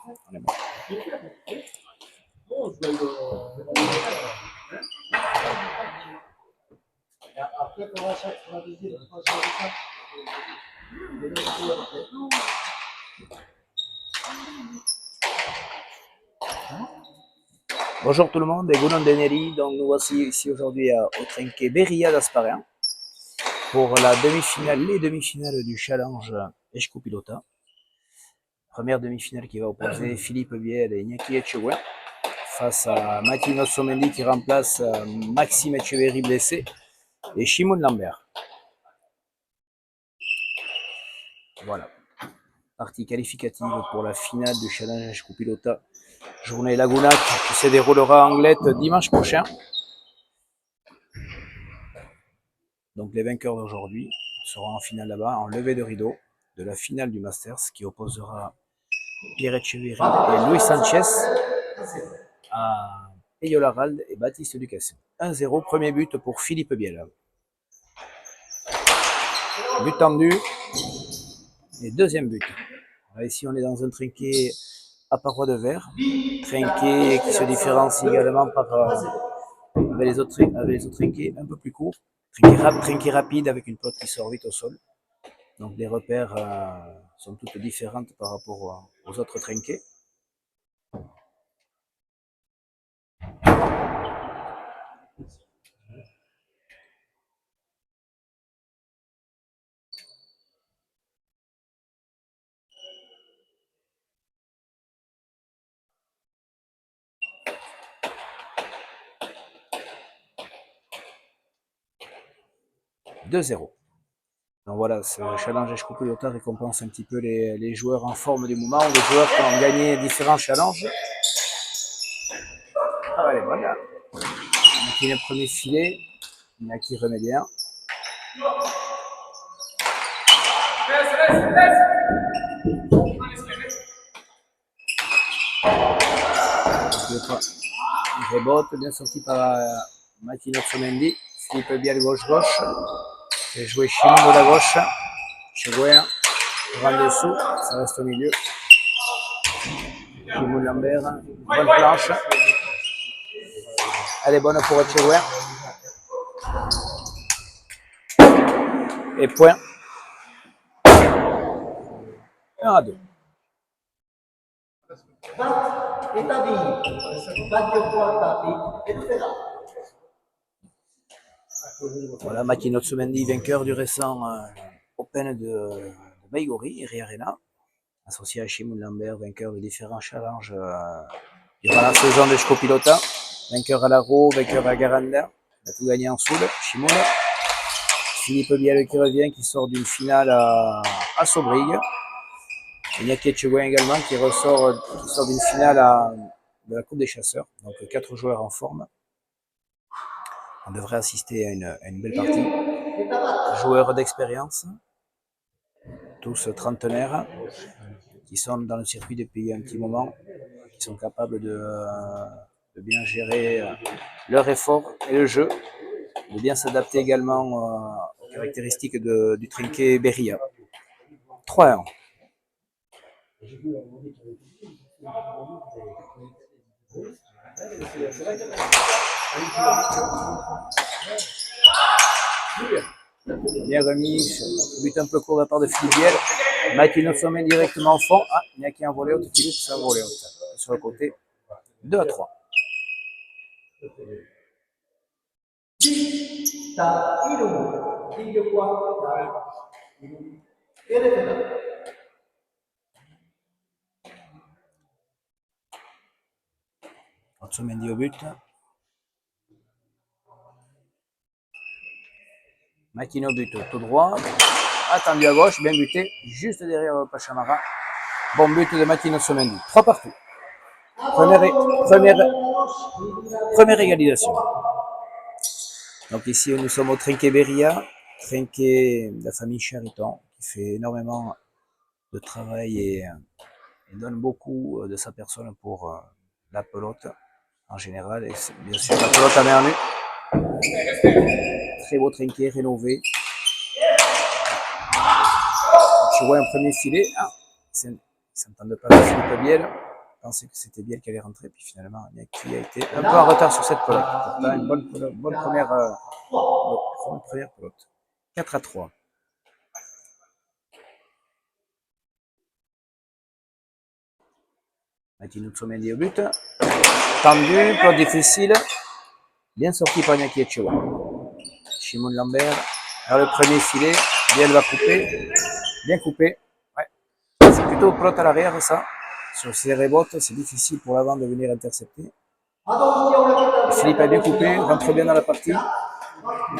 On est bon. Bonjour tout le monde, et Gounon Deneri. Donc nous voici ici aujourd'hui au Trinquet Berilla d'Asparin pour la demi-finale, les demi-finales du challenge Eshko Pilota. Première demi-finale qui va opposer Philippe Biel et Iñaki Etchegoyen face à Mathilde Nossomendi qui remplace Maxime Etcheverry blessé et Shimon Lambert. Voilà. Partie qualificative pour la finale du challenge Eshko Pilota. Journée Laguna qui se déroulera en Anglette dimanche prochain. Donc les vainqueurs d'aujourd'hui seront en finale là-bas, en levée de rideau de la finale du Masters qui opposera Pierre Etcheverry et Luis Sanchez à Eyo Laralde et Baptiste Ducasse. 1-0, premier but pour Philippe Biel. But tendu et deuxième but. Alors ici on est dans un trinquet à parois de verre, trinquet qui se différencie également par avec les autres trinquets un peu plus courts, trinquet rapide avec une pelote qui sort vite au sol. Donc les repères sont toutes différentes par rapport aux autres trinquets. « 2-0 ». Donc voilà, ce challenge Eshko Pilota récompense un petit peu les joueurs en forme du moment, ou les joueurs qui ont gagné différents challenges. Ah, elle est bonne là. Iñaki le premier filet, Iñaki remet bien. Il rebote, bien sorti par Mathilde Nossomendi. Philippe Biel gauche-gauche. J'ai joué Chimon de la gauche. Etchegoyen en dessous, ça reste au milieu. Shimon Lambert, bonne planche. Elle est bonne pour Etchegoyen. Et point. 1-2. Voilà, Maki Nossomendi, vainqueur du récent Open de Baigori, Eri Arena, associé à Shimon Lambert, vainqueur de différents challenges durant la saison de Eshko Pilota, vainqueur à l'Aro, vainqueur à Garanda, il a tout gagné en soule, Shimon. Philippe Biel qui revient, qui sort d'une finale à Sobrig. Iñaki Etchegoyen également qui sort d'une finale de la Coupe des Chasseurs, donc 4 joueurs en forme. On devrait assister à une belle partie. Joueurs d'expérience, tous trentenaires, qui sont dans le circuit depuis un petit moment, qui sont capables de bien gérer leur effort et le jeu, de bien s'adapter également aux caractéristiques du trinquet Berilla. 3-1. Bien remis, but un peu court de la part de Philippe Biel. Mathilde Nossomendi directement au fond. Ah, il y a qui est en volée haute, Philippe, c'est un volée haute. Sur le côté, 2-3. Nossomendi au but. Mathilde au but, tout droit. Attendu à gauche, bien buté, juste derrière Pachamara. Bon but de Mathilde Nossomendi. 3 partout. Première égalisation. Donc ici, nous sommes au Trinquet Berilla, trinquet de la famille Chariton, qui fait énormément de travail et donne beaucoup de sa personne pour la pelote en général. Et bien sûr, la pelote à main nue. Très beau trinquet, rénové. Tu vois un premier filet. Ah, ça ne s'entend pas avec Philippe Biel. pensait que c'était Biel qui allait rentrer, puis finalement, Niaki a été un peu en retard sur cette pelote. Pourtant, une bonne première pelote. 4-3. Martino Otsomendi au but. Tendu, pelote difficile. Bien sorti par Niaki Etchewa. Shimon Lambert vers le premier filet. Biel va couper. Bien coupé. Ouais. C'est plutôt pelote à l'arrière, ça. Sur ces rebotes, c'est difficile pour l'avant de venir intercepter. Philippe a bien coupé, rentre bien dans la partie.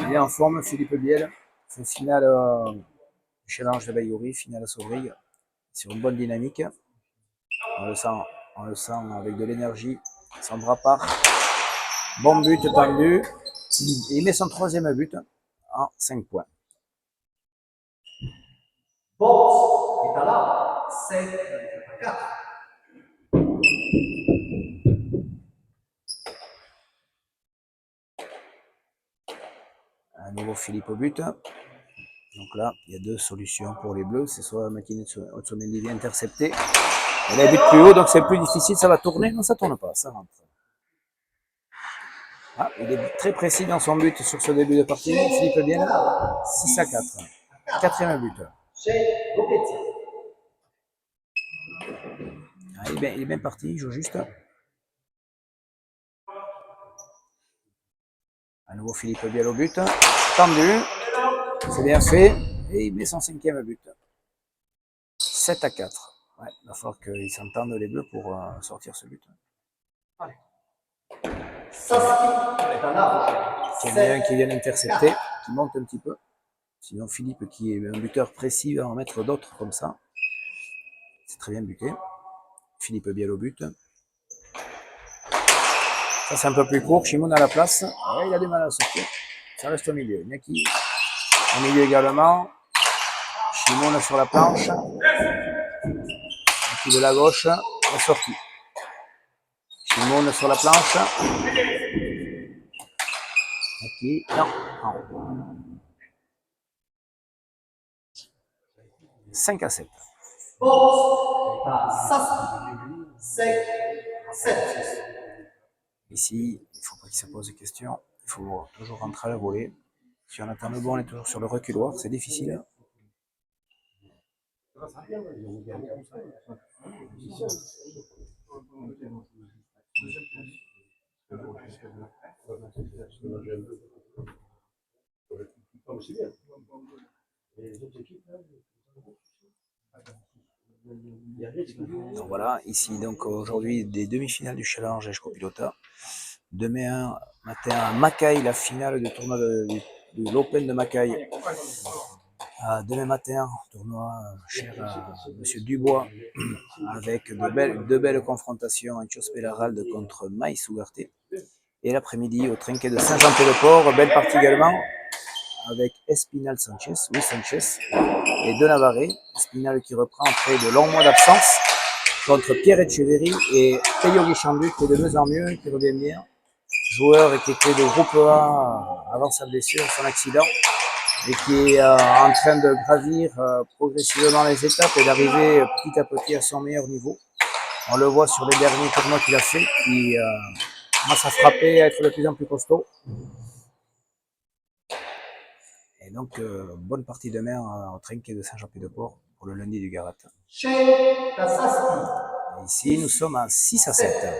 Il est en forme, Philippe Biel. C'est finale du challenge de Bayouri, finale à Sauvrille. Sur une bonne dynamique. On le sent avec de l'énergie. Son bras part. Bon but tendu. Il met son 3e but en 5 points. Box est à la 7-4. À nouveau Philippe au but. Donc là, il y a 2 solutions pour les Bleus. C'est soit Martino Otsomendi vient intercepter. Il a un but plus haut, donc c'est plus difficile. Ça va tourner. Non, ça tourne pas. Ça rentre. Ah, il est très précis dans son but sur ce début de partie. Philippe Biel, 6-4. 4e but. Ah, il est bien parti, il joue juste. À nouveau Philippe Biel au but. Tendu. C'est bien fait. Et il met son 5e but. 7-4. Ouais, il va falloir qu'ils s'entendent les Bleus pour sortir ce but. Allez. Qu'il y en ait un qui vient intercepter, qui monte un petit peu. Sinon Philippe, qui est un buteur précis, va en mettre d'autres comme ça. C'est très bien buté. Philippe Biel au but. Ça c'est un peu plus court. Shimon à la place. Ouais, il a du mal à sortir. Ça reste au milieu. Niaki au milieu également. Shimon sur la planche. Niaki de la gauche. La sortie. Shimon sur la planche. Niaki. Non. 5-7. Ici, il ne faut pas qu'il se pose de questions. Il faut toujours rentrer à la volée. Si on attend le bon, on est toujours sur le reculoir. C'est difficile. Donc voilà, ici donc aujourd'hui des demi-finales du challenge Eshko Pilota. Demain matin à Macaï, la finale du tournoi de l'Open de Macaï. Demain matin, tournoi cher à M. Dubois, avec de belles confrontations, Anchos Pelaralde contre Maïs Ugarte. Et l'après-midi au Trinquet de Saint-Jean-Pied-de-Port, belle partie également, avec Espinal Sanchez, Luis Sanchez, et De Navarre. Espinal qui reprend après de longs mois d'absence, contre Pierre Etcheverry et Peyo Guichandu, qui est de mieux en mieux, qui revient bien. Joueur qui était de groupe A avant sa blessure, son accident, et qui est en train de gravir progressivement les étapes et d'arriver petit à petit à son meilleur niveau. On le voit sur les derniers tournois qu'il a fait, qui commence à frapper, à être de plus en plus costaud. Et donc, bonne partie demain au Trinquet de Saint-Jean-Pied-de-Port pour le lundi du Garat. Et ici, nous sommes à 6-7.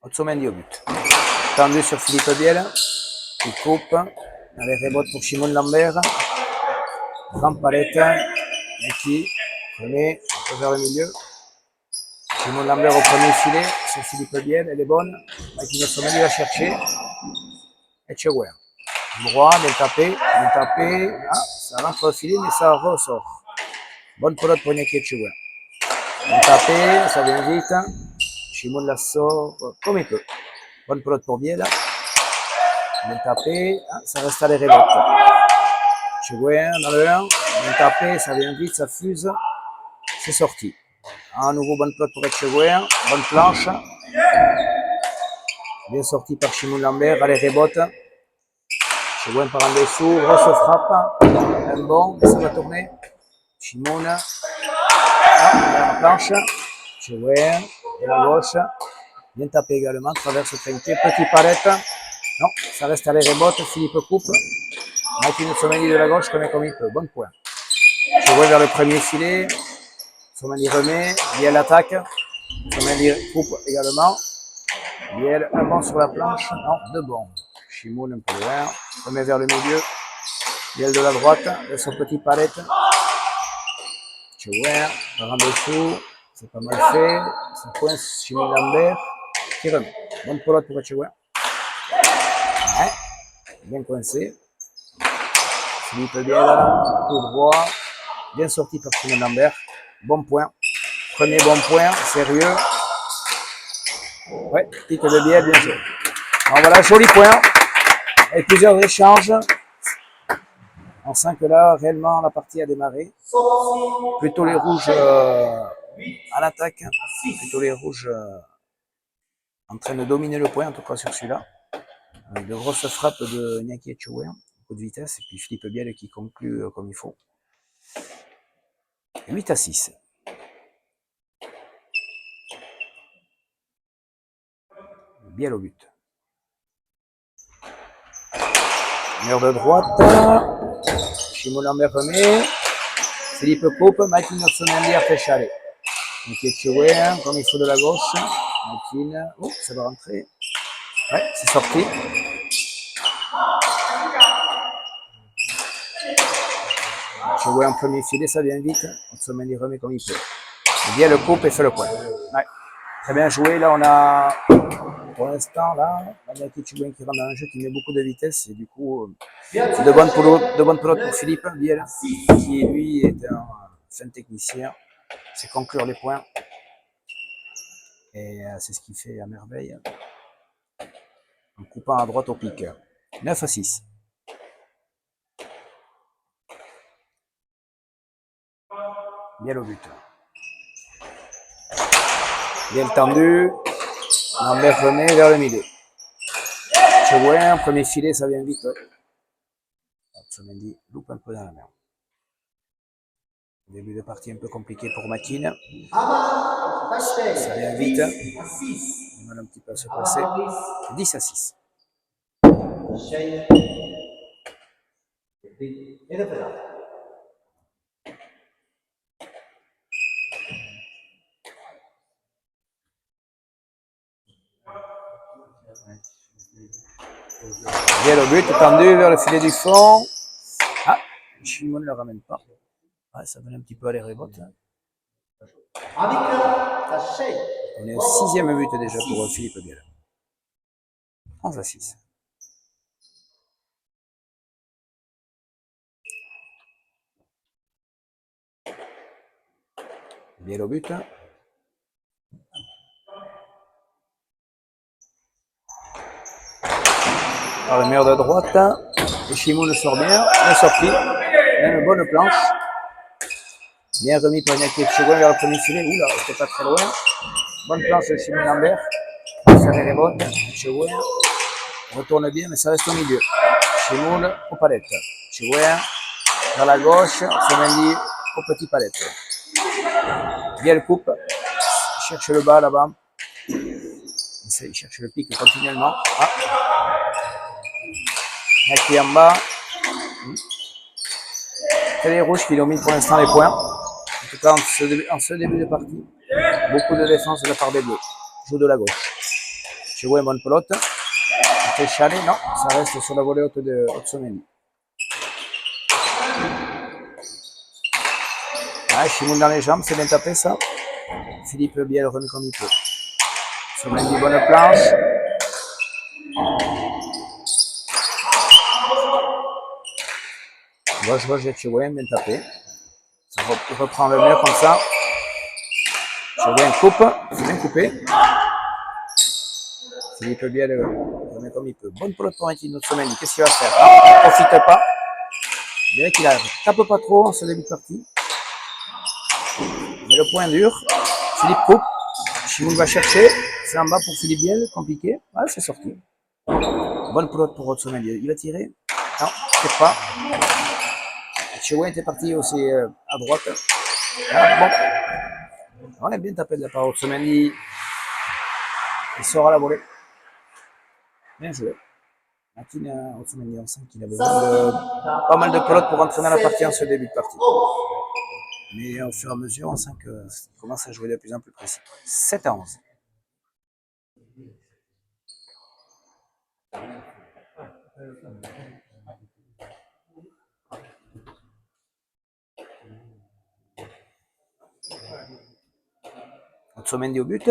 Otsomendi au but. Tendu sur Philippe Biel. Il coupe. Avec rebote pour Shimon Lambert. Grand palette. Niaki. Premier. Vers le milieu. Shimon Lambert au premier filet. C'est Philippe Biel. Elle est bonne. Martino Otsomendi va chercher. Etchewer. Droit. Bien tapé. Bien tapé. Ah, ça rentre au filet, mais ça ressort. Bonne pelote pour Niaki Etchewer. Bien tapé. Ça vient vite. Shimon la sort comme il peut. Bonne pelote pour Biel. Bien tapé. Ah, ça reste à les rebotes. Chegouin dans le 1, bien tapé, ça vient vite, ça fuse, c'est sorti. À nouveau, bonne pelote pour Chegouin, bonne planche. Bien sorti par Chimoun Lambert, allez, rebote. Chegouin par en dessous, grosse frappe. Un bon, mais ça va tourner. Chimoun, la planche. Chegouin, de la gauche. Bien tapé également, traverse trinqué, petit palette. Non, ça reste à les rebotes, Philippe coupe. Martin Otsomendi de la gauche remet comme il peut, bon point. Chegouin vers le premier filet. Otsomendi remet, Biel attaque. Otsomendi coupe également. Biel, un bon sur la planche, non, deux bons. Chimoun un peu loin, remet vers le milieu. Biel de la droite, de son petit palette. Chegouin, par en dessous, c'est pas mal fait. Ça coince Chimoun Lambert, qui remet. Bonne pelote pour Chegouin. Ouais, bien coincé. Philippe Biel, tout droit. Bien sorti par Chimoun Lambert. Bon point. Premier bon point, sérieux. Ouais, pique de Biel, bien joué. Alors voilà, joli point. Et plusieurs échanges. On sent que là, réellement, la partie a démarré. Plutôt les rouges à l'attaque. Plutôt les rouges en train de dominer le point, en tout cas sur celui-là. De grosses frappes de Iñaki Etchouer, coup de vitesse. Et puis Philippe Biel qui conclut comme il faut. 8-6. Biel au but. Mur de droite. Chimoun Lambert remet. Philippe coupe. Martin Otsomendi a fait chaler. Etchouer, comme il faut de la gauche. Martin. Oh, ça va rentrer. Ouais, c'est sorti. Etchouer en premier filet, ça vient vite. Otsomendi remet comme il peut. Bien le coupe et fait le point. Ouais. Très bien joué. Là, on a, pour l'instant, là, il y a Etchouer qui rentre dans un jeu qui met beaucoup de vitesse. Et du coup, c'est de bonnes pelotes pour Philippe Biel, qui lui est un fin technicien. C'est conclure les points. Et c'est ce qu'il fait à merveille. En coupant à droite au pic. 9-6. Bien au but. Bien tendu. Lambert remet vers le milieu. Chegouin, premier filet, ça vient vite. Otsomendi loupe un peu dans la main. Début de partie un peu compliqué pour Matin. Ça vient vite. On a un petit peu à se passer. 10-6. Bien le but, tendu vers le filet du fond. Ah, Chimoun ne le ramène pas. Ouais, ça donne un petit peu à les rebotes. On est au 6e but déjà pour Philippe Biel. 11-6. Biel au but. Par le mur de droite. Et Chimoun le sort bien. Bien sorti. Même une bonne planche. Bien remis par Iñaki Etchouer vers le premier filet. Oula, c'était pas très loin. Bonne planche de Chimoun Lambert. Ça fait les bottes. Etchouer retourne bien, mais ça reste au milieu. Chimoun aux palettes. Etchouer vers la gauche. Otsomendi au petit palette. Bien le coupe. Il cherche le bas là-bas. Il cherche le pic continuellement. Ah. Iñaki en bas. C'est les rouges qui lui ont mis pour l'instant les points. En tout cas, en ce début de partie, beaucoup de défense de la part des bleus. Joue de la gauche. Chegouin, bonne pelote. Il fait chaler, non, ça reste sur la volée haute de Otsomendi. Ah, Chimoun dans les jambes, c'est bien tapé ça. Philippe Biel remet comme il peut. Otsomendi, bonne planche. Gauche de Chegouin, bien tapé. Ça reprend le mur comme ça. Chegouin coupe, c'est bien coupé. Philippe Biel remet comme il peut. Bonne pelote pour Martin Otsomendi. Qu'est-ce qu'il va faire? Ah, il ne profite pas. Je dirais qu'il tape pas trop en ce début de partie. Mais le point dur, Philippe coupe. Chimoun va chercher. C'est en bas pour Philippe Biel, compliqué. Ouais, c'est sorti. Bonne pelote pour Otsomen. Il va tirer. Non, peut-être pas. Chewen était parti aussi à droite. Ah, bon. On est bien tapé de la part d'Otsomendi. Il sort à la volée. Bien joué. Martin Otsomendi, on sent qu'il a besoin de pas mal de pelotes pour entrer dans la partie en ce début de partie. Mais au fur et à mesure, on sent qu'il commence à jouer de plus en plus précis. 7-11. Otsomendi au but.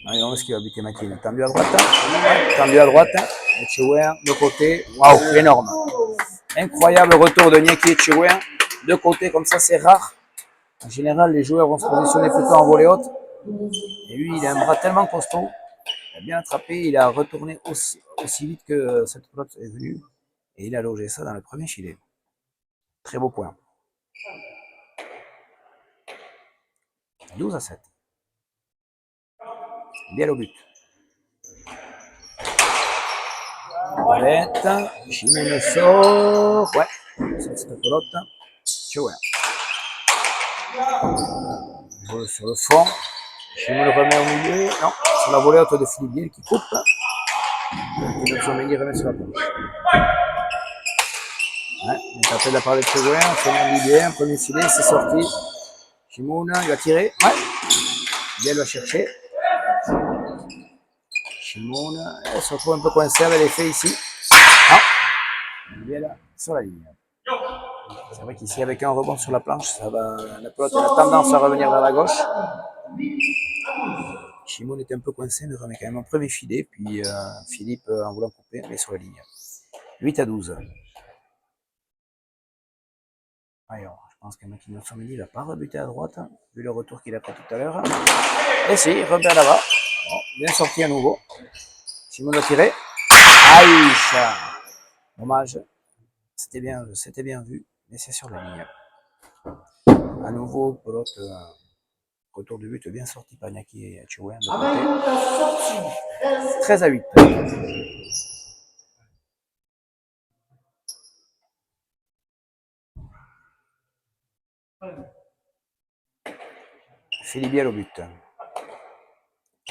Allez, on voit ce qu'il va buter Makin. Tendu à droite. Tendu à droite. Etchewer de côté. Waouh, énorme. Incroyable retour de Niaki Etchewer. De côté, comme ça, c'est rare. En général, les joueurs vont se positionner plutôt en volée haute. Et lui, il a un bras tellement costaud. Il a bien attrapé. Il a retourné aussi vite que cette pelote est venue. Et il a logé ça dans le premier filet. Très beau point. 12-7. Bien au but. Arrête. Chimène le sort. Ouais. Cette pelote. Chewer. Joue sur le fond. Chimène le remet au milieu. Non. Sur la volée haute de Philippe Biel qui coupe. Et Otsomendi remet sur la planche. Ouais. Il est tapé de la part de Chewer. Otsomendi bien. Premier filet. C'est sorti. Chimoun, il va tirer. Ouais. Biel va chercher. Chimoun, elle se retrouve un peu coincée avec l'effet ici. Ah. Biel sur la ligne. C'est vrai qu'ici, avec un rebond sur la planche, ça va, la pelote a tendance à revenir vers la gauche. Chimoun était un peu coincé, mais remet quand même un premier filet. Puis Philippe, en voulant couper, met sur la ligne. 8-12. Alors, je pense que Makin Otsomendi ne va pas rebuter à droite, vu le retour qu'il a fait tout à l'heure. Et si, il repère là-bas. Bon, bien sorti à nouveau. Chimoun a tiré. Aïe, dommage. C'était bien vu, mais c'est sur la ligne. À nouveau, pelote, retour de but bien sorti par Niaki et Etchewer de côté. 13-8. Philippe Biel au but.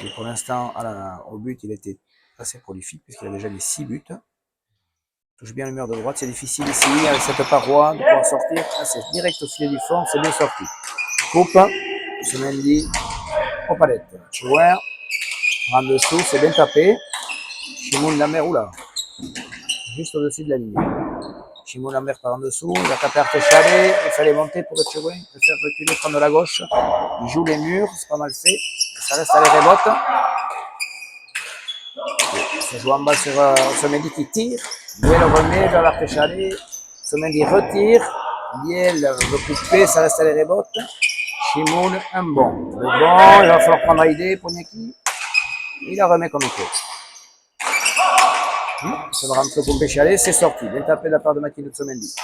Et pour l'instant, au but, il était assez prolifique puisqu'il a déjà mis 6 buts. Touche bien le mur de droite, c'est difficile ici avec cette paroi de pouvoir sortir. Ah, c'est direct au filet du fond, c'est bien sorti. Coupe, Otsomendi aux palettes. Etchewer en dessous, c'est bien tapé. Chimoun Lambert, oula, juste au-dessus de la ligne. Chimoun Lambert par en dessous, il a tapé Artéchalet, il fallait monter pour Etchewer, le faire reculer, prendre la gauche. Il joue les murs, c'est pas mal fait. Ça reste à les rebotes. Ça joue en bas sur Otsomendi qui tire. Biel remet vers l'Artéchalet. Otsomendi retire. Biel veut couper, ça reste à les rebotes. Chimoun, un bon. Le bon, il va falloir prendre l'idée pour Niaki. Il la remet comme il faut. Ça va rentrer pour Péchalet, c'est sorti. Bien tapé de la part de Makin Otsomendi.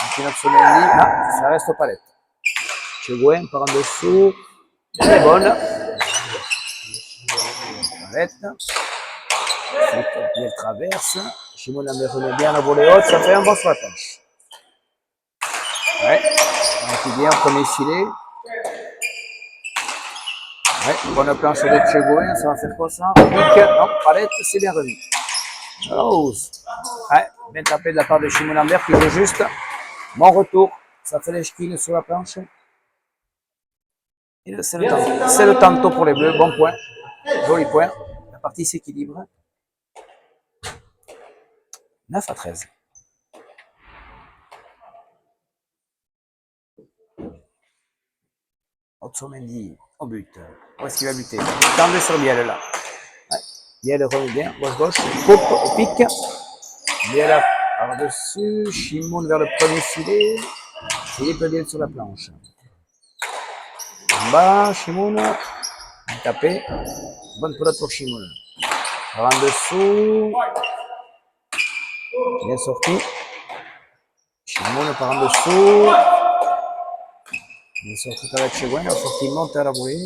Makin Otsomendi, ah, ça reste aux palettes. Chegouen par en dessous. Très bonne. Palette. Biel traverse. Chimoun Lambert remet bien la volée haute. Ça fait un bon sur la planche. Ouais. Donc bien, premier filet. Ouais, bonne planche de Chegouen. Ça va faire quoi ça? Non, palette, c'est bien remis. Rose. Ouais, bien tapé de la part de Chimoun Lambert qui joue juste. Bon retour. Ça fait les ch'quines sur la planche. C'est le tanto pour les Bleus. Bon point. Joli point. La partie s'équilibre. 9-13. Otsomendi au but. Où est-ce qu'il va buter? Tendu sur Biel là. Ouais. Biel remet bien. Gauche. Coupe au pic. Biel par-dessus. Chimoun vers le premier filet. Philippe Biel sur la planche. En bas, Chimoun. Tapé. Bonne pelote pour Chimoun. Par en dessous. Bien sorti. Shimoun par en dessous. Bien sorti par Etchegoyen. Sorti monte à la bouée.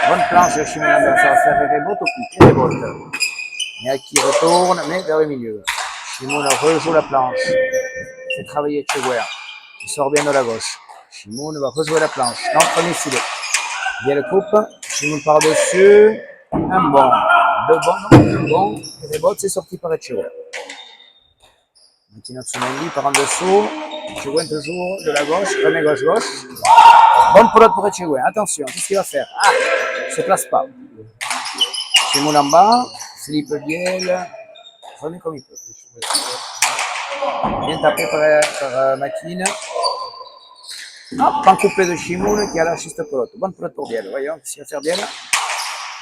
Bonne planche de Shimoun Lambert. Ça va faire rebote au pied. Et rebote. Nia qui retourne, mais vers le milieu. Shimoun rejoue la planche. Fait travailler Etchegoyen. Il sort bien de la gauche. Shimoun va rejouer la planche. Non, premier filet. Bien le coupe. Shimoun par-dessus. Un bon. Deux bons. Un bon. Et rebote, c'est sorti par Etchegoyen. Maintenant Tsumendi par en dessous. Etchegoyen toujours de la gauche. Remet gauche-gauche. Bonne pelote pour Etchegoyen. Attention, qu'est-ce qu'il va faire? Ah, il ne se place pas. Shimoun en bas. Philippe Biel. Remet comme il peut. Bien tapé par Makine. Ah, pas coupé de Shimoun qui a lâché cette pelote. Bonne pelote pour Biel. Voyons ce qu'il va faire Biel.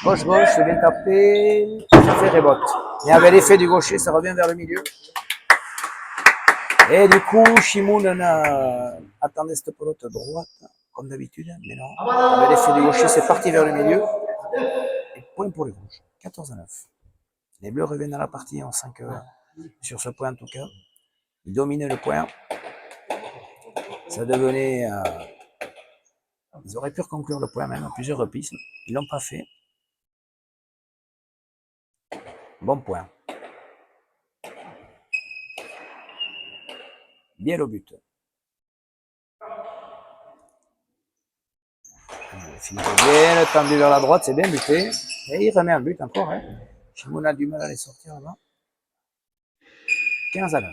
Gauche-gauche, c'est bien tapé. Ça fait rebote. Et avec l'effet du gaucher, ça revient vers le milieu. Et du coup, Shimoun attendait cette pelote droite, comme d'habitude, mais non. Avec l'effet du gaucher, c'est parti vers le milieu. Et point pour les rouges. 14-9. Les bleus reviennent à la partie. On sent que, sur ce point en tout cas, ils dominaient le point. Ça devenait... ils auraient pu conclure le point même à plusieurs reprises. Ils ne l'ont pas fait. Bon point. Bien au but. Philippe bien tendu vers la droite, c'est bien buté. Et il remet un but encore. Hein. Shimoun a du mal à les sortir là-bas. 15-9.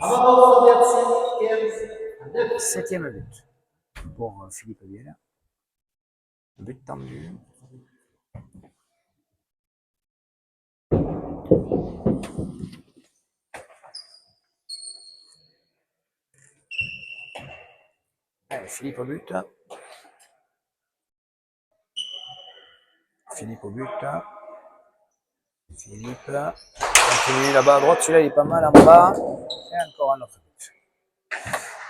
7e but pour Philippe Biel. But tendu. Allez, Philippe au but. Philippe au but. Philippe. Continue là-bas à droite. Celui-là, il est pas mal en bas. Et encore un autre but.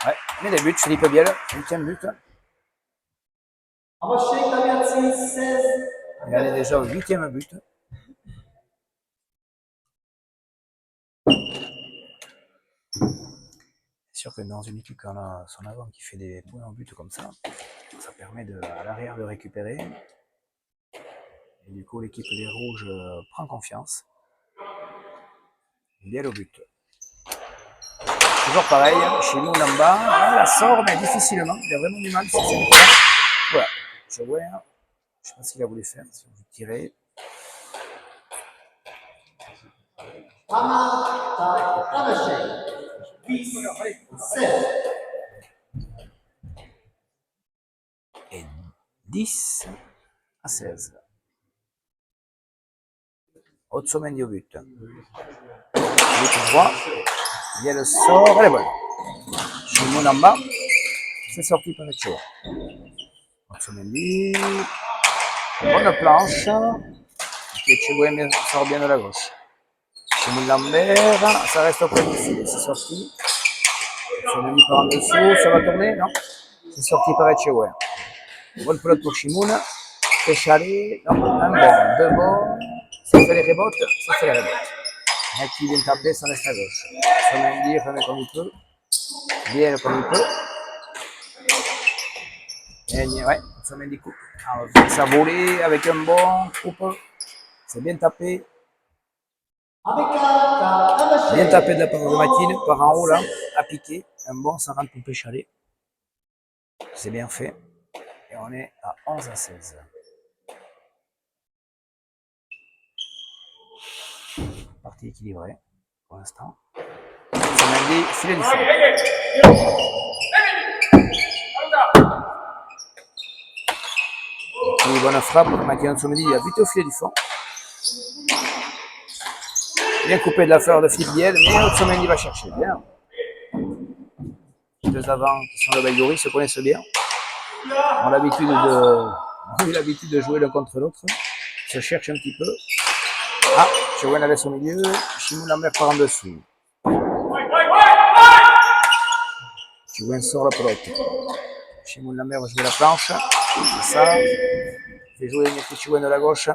Ouais, mais des buts. Philippe Biel. 8e but. Il en est déjà au 8e but. C'est sûr que dans une équipe qui a son avant qui fait des points en but comme ça permet à l'arrière de récupérer. Et du coup, l'équipe des Rouges prend confiance. Bien au but. Toujours pareil, Shimoun en bas, on la sort, mais difficilement. Il a vraiment du mal. Voilà. Je vois, je sais pas ce qu'il a voulu faire, si on veut tirer. Et 10-16. Otsomendi au but. But droit. Il le sort, elle est bonne. Shimoun en bas. C'est sorti par Etchegoyen. Otsomendi. Bonne planche. Etchegoyen sort bien de la gauche. Shimoun Lambert. Ça reste auprès du filet. C'est sorti. Otsomendi par en dessous. Ça va tourner, non? C'est sorti par Etchegoyen. Bonne pelote pour Shimoun. Péchalé. Non, un bon. Deux bons. Ça fait les rebotes. Ça fait les rebotes. Et qui vient taper, ça reste à gauche. Otsomendi remet comme il peut. Bien comme il peut. Et ouais, Otsomendi coupe. Alors, ça volé avec un bon coupe. C'est bien tapé. Bien tapé de la part de Makine, par en haut là, à piquer. Un bon, ça rentre pour Péchalé. C'est bien fait. Et on est à 11-16. Partie équilibrée pour l'instant. Otsomendi, filet du fond. Et bonne frappe, Makine Otsomendi a buté au filet du fond. Bien coupé de la fleur de Philippe Biel, mais Otsomendi va chercher. Bien. Les deux avants qui sont de Baïgori se connaissent bien. On a eu l'habitude de jouer l'un contre l'autre. Se cherche un petit peu. Ah, Etchegoyen laisse au milieu. Shimoun Lambert par en dessous. Etchegoyen sort la pelote. Shimoun Lambert va jouer la planche. C'est ça. Il fait jouer Etchegoyen de la gauche.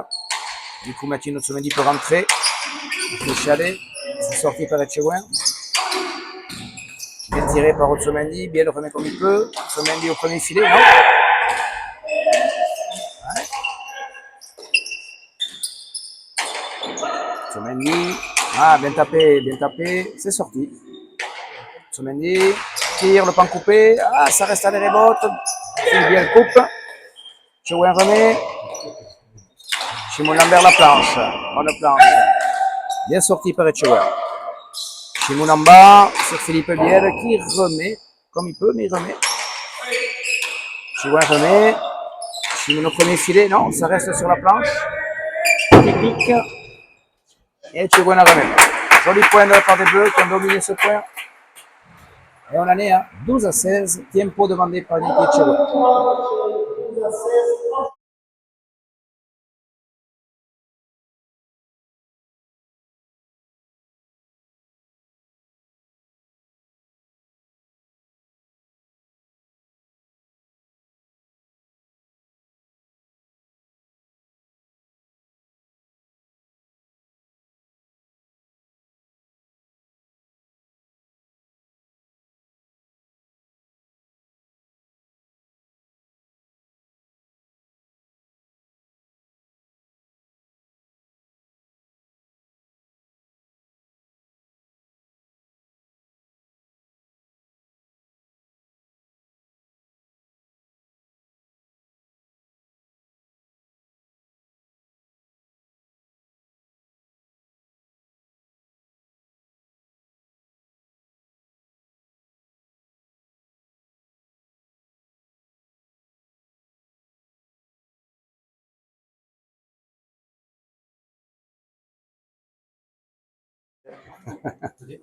Du coup, Makine Otsomendi peut rentrer. Chalet. C'est sorti par Etchegoin. Bien tiré par Otsomendi. Bien le remet comme il peut. Otsomendi au premier filet. Non. Otsomendi. Ah, bien tapé. C'est sorti. Otsomendi. Tire, le pan coupé. Ah, ça reste à les rebotes. C'est bien le coupe. Etchegoin remet. Shimon Lambert la planche. Bonne planche. Bien sorti par Etchegoin. Shimon en bas sur Philippe Biel qui remet comme il peut, mais il remet. Etchegoin remet. Shimon au premier filet, non, ça reste sur la planche. Qui pique. Et Etchegoin la remet. Joli point de la part des Bleus qui ont dominé ce point. Et on en est à 12-16. Tempo demandé par Nicky Etchegoin.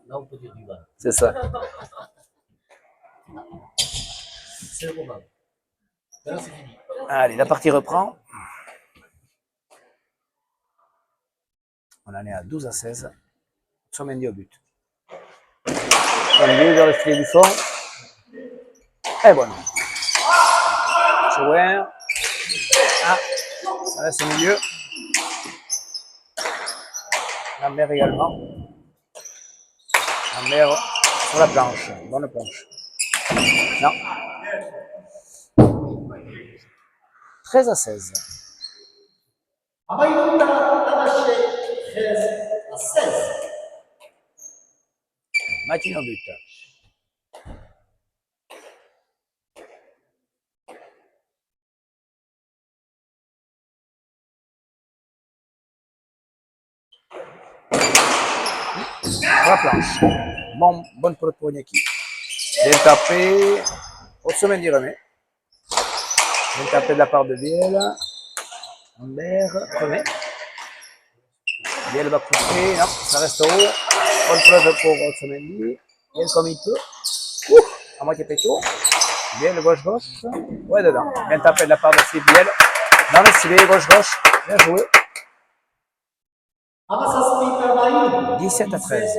Là, on peut dire du mal. C'est ça. C'est le moment. Là, c'est fini. Allez, la partie reprend. On en est à 12-16. Otsomendi au but. Otsomendi vers le filet du fond. Et bon. Etchegoin. Ah, ça reste au milieu. Lambert également. Lambert sur la planche. Bonne planche. Non. 13-16. Matin au but. Sur la planche. Bonne pelote pour Iñaki. Bien tapé. Otsomendi remet. Bien tapé de la part de Biel. Lambert remet. Biel va couper. Non, ça reste haut. Bonne pelote pour Otsomendi. Biel comme il peut. À moitié péto. Biel gauche-gauche. Ouais, dedans. Bien tapé de la part de Philippe Biel. Dans le filet, gauche-gauche. Bien joué. 17-13.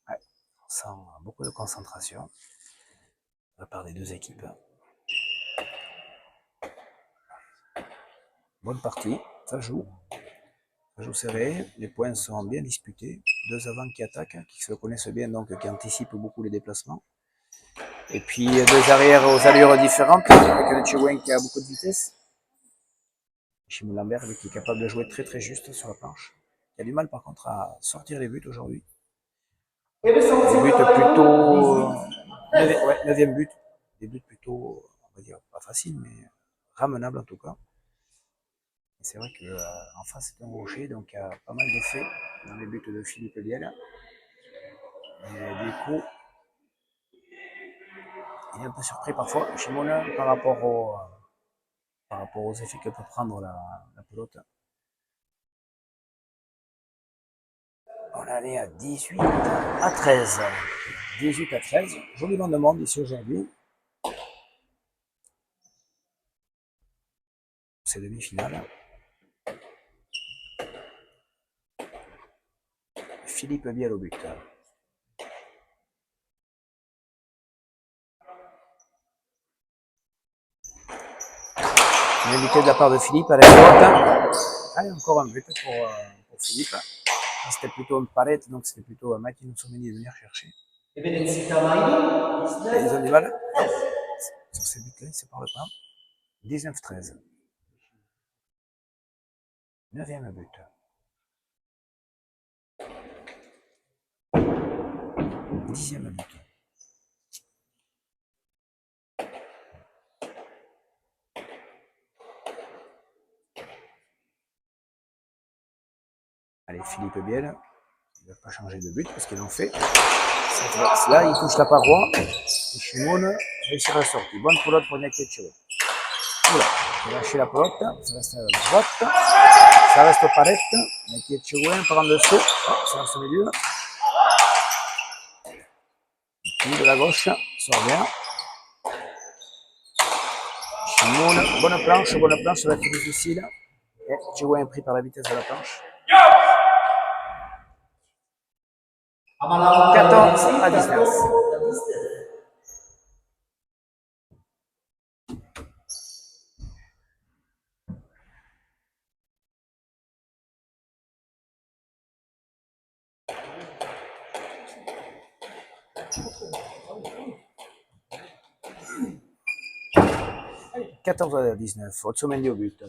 Ouais. On sent beaucoup de concentration de la part des deux équipes. Bonne partie, ça joue. Ça joue serré, les points sont bien disputés. Deux avants qui attaquent, qui se connaissent bien, donc qui anticipent beaucoup les déplacements. Et puis deux arrières aux allures différentes, avec le Etchegoin qui a beaucoup de vitesse. Shimon Lambert, lui, qui est capable de jouer très très juste sur la planche. Il a du mal par contre à sortir les buts aujourd'hui. Des buts plutôt. 9e but. Des buts plutôt, on va dire, pas faciles, mais ramenables en tout cas. Et c'est vrai qu'en face, c'est un rocher, donc il y a pas mal d'effets dans les buts de Philippe Biel. Et du coup, il est un peu surpris parfois, Shimon, par rapport aux effets que peut prendre la pelote. On est à 18-13. 18-13. Joliment de monde ici aujourd'hui. C'est demi-finale. Philippe Biel au but. Une invité de la part de Philippe à la faute. Allez, encore un but pour Philippe. C'était plutôt une palette, donc c'était plutôt Makino Tsomendi de venir chercher. Et Benedicta Maïdo, Et ils ont du mal. Sur ces buts-là, ils ne se parlent pas. 19-13. 9e but. 10e but. Allez, Philippe Biel. Il ne va pas changer de but parce qu'il en fait. Là, il touche la paroi. Et Shimon réussit à la sortie. Bonne pelote pour Nyaketchewe. Oula, il a lâché la pelote. Ça reste à droite. Ça reste au palette. Nyaketchewe par en dessous. Ça reste au milieu. Puis de la gauche, ça revient. Shimon, bonne planche, ça va être difficile. Et Tchewe est pris par la vitesse de la planche. 14 à 19. « 14 à 19. Otsomendi au but.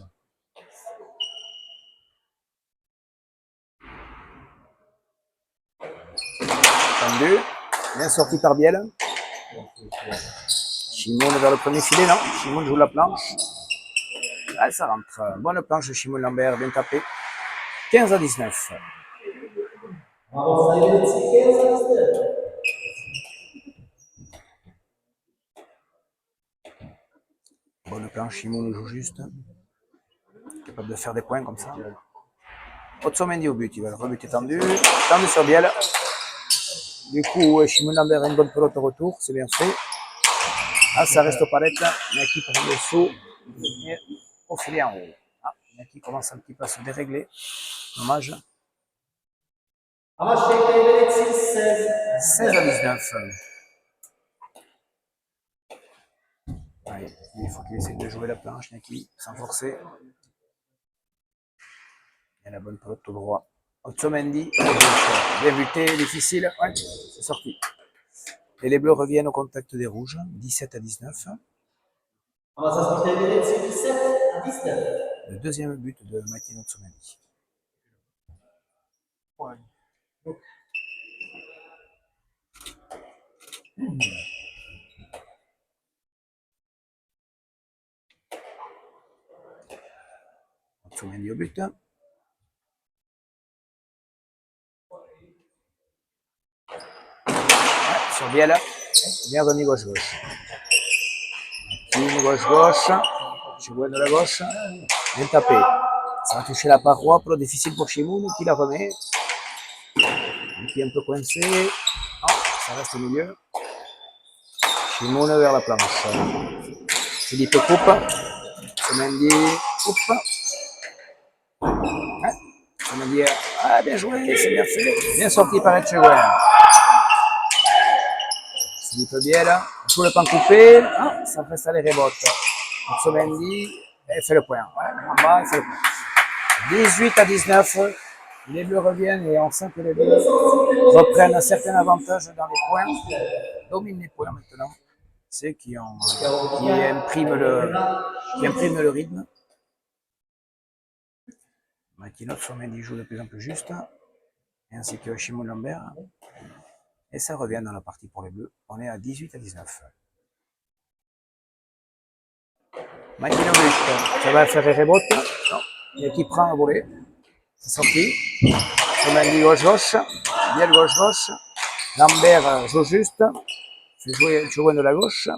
Tendu. Bien sorti par Biel. Shimon vers le premier filet, non? Shimon joue la planche. Ah, ça rentre. Bonne planche de Shimon Lambert, bien tapé. 15 à 19. Bonne planche, Shimon joue juste. Capable de faire des points comme ça. Otsomendi au but, il va le rebuter tendu. Tendu sur Biel. Du coup, Shimon Lambert a une bonne pelote au retour, c'est bien fait. Ah, ça reste aux palettes. Naki prend le dessous. Et au filet en haut. Ah, Naki commence un petit peu à se dérégler. Dommage. 16 à 19. Allez, il faut qu'il essaye de jouer la planche, Naki, sans forcer. Il y a la bonne pelote tout droit. Otsomendi, bien buté, difficile. Ouais, c'est sorti. Et les bleus reviennent au contact des rouges, 17 à 19. Le deuxième but de Makino Otsomendi. Ouais. Otsomendi au but. Sur Biel, bien remis gauche-gauche. Une gauche-gauche, Shimon de la gauche, bien tapé. Ça va toucher la paroi, peu difficile pour Shimon qui la remet. Qui est un peu coincé. Non, ça reste au milieu. Shimon vers la planche. Philippe coupe. Otsomendi coupe. Otsomendi, ah, bien joué, c'est bien fait. Bien sorti par Etchegoyen. Philippe Biel, tout le temps coupé, ah, ça fait ça les rebotes. Otsomendi, elle fait le point. Ouais, en bas, elle fait le point. 18 à 19, les bleus reviennent et on sent que les bleus reprennent un certain avantage dans les points, dominent les points maintenant. C'est qui impriment le rythme. Makino Otsomendi joue de plus en plus juste, ainsi que Shimon Lambert. Et ça revient dans la partie pour les bleus. On est à 18 à 19. Makino but. Ça va faire les rebotes. Non. Et qui prend un volet. C'est sorti. Otsomendi gauche-gauche. Biel gauche-gauche. Lambert joue juste. Fait jouer de la gauche.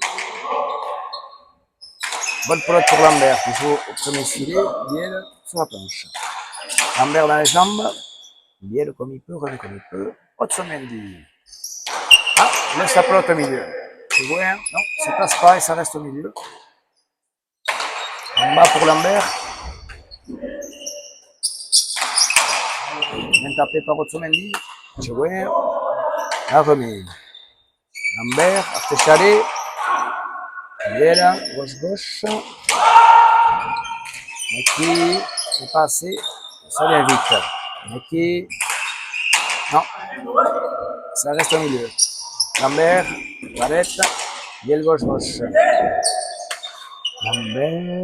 Bonne pelote pour Lambert qui joue au premier filet. Biel sur la planche. Lambert dans les jambes. Biel comme il peut, remet comme il peut. Otsomendi. Ah, il laisse la pelote au milieu. C'est bon, hein? Non, ça passe pas et ça reste au milieu. En bas pour Lambert. Bien tapé par Otsomendi. C'est bon. La remise. Lambert, Artéchalé. Biel, gauche-gauche. Neki, c'est pas assez. Ça vient vite. Neki, non, ça reste au milieu. Lambert, Barrette, bielle gauche-gauche. Lambert,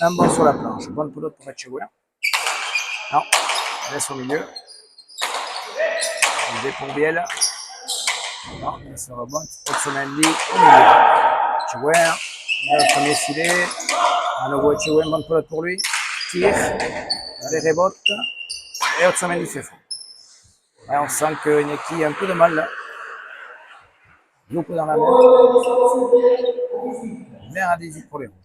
un bon sur la planche. Bonne pelote pour Etchegoyen. Non, reste au milieu. Idée pour Biel. Non, ça rebond. Otsomendi au milieu. Etchegoyen, le premier filet. À nouveau Etchegoyen, bonne pelote pour lui. Tire, les rebotes. Et Otsomendi fait faux. Ouais, on sent que Neki a un peu de mal là. Loupe dans la main. 20 à 18 pour les rouges.